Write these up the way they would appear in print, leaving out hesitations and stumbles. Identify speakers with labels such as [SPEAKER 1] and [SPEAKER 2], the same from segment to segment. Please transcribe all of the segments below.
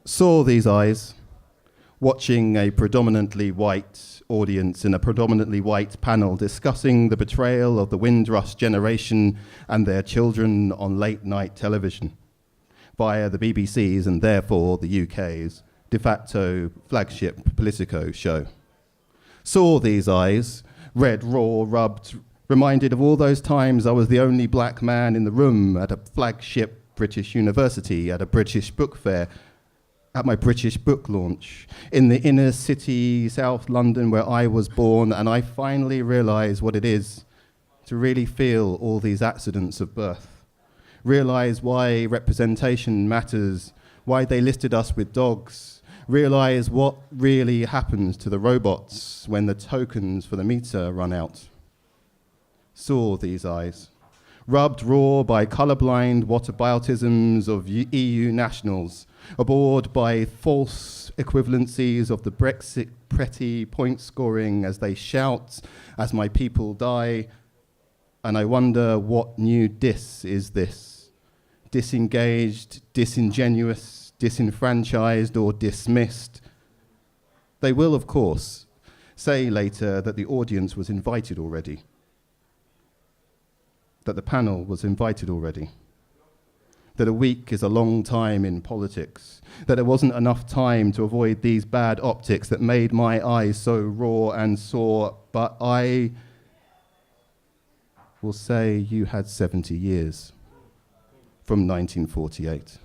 [SPEAKER 1] Saw these eyes, watching a predominantly white audience in a predominantly white panel discussing the betrayal of the Windrush generation and their children on late night television via the BBC's and therefore the UK's de facto flagship Politico show. Saw these eyes, red, raw, rubbed, reminded of all those times I was the only black man in the room at a flagship British university, at a British book fair, at my British book launch, in the inner city, South London, where I was born, and I finally realised what it is to really feel all these accidents of birth. Realise why representation matters, why they listed us with dogs, realise what really happens to the robots when the tokens for the meter run out. Saw these eyes, rubbed raw by colourblind whataboutisms of EU nationals, aboard by false equivalencies of the Brexit pretty point scoring as they shout, as my people die, and I wonder what new dis is this? Disengaged, disingenuous, disenfranchised or dismissed? They will, of course, say later that the audience was invited already, that the panel was invited already, that a week is a long time in politics, that there wasn't enough time to avoid these bad optics that made my eyes so raw and sore, but I will say you had 70 years from 1948.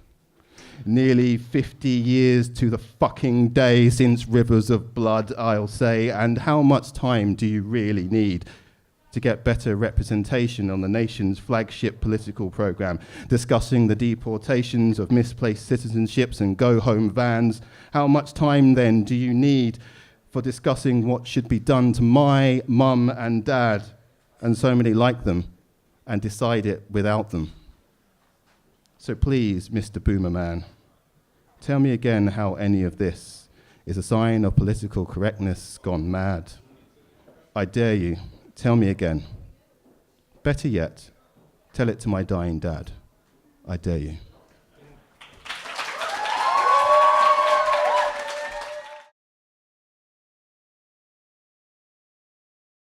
[SPEAKER 1] Nearly 50 years to the fucking day since Rivers of Blood, I'll say, and how much time do you really need to get better representation on the nation's flagship political programme, discussing the deportations of misplaced citizenships and go-home vans? How much time then do you need for discussing what should be done to my mum and dad, and so many like them, and decide it without them? So please, Mr. Boomerman, tell me again how any of this is a sign of political correctness gone mad. I dare you. Tell me again. Better yet, tell it to my dying dad. I dare you.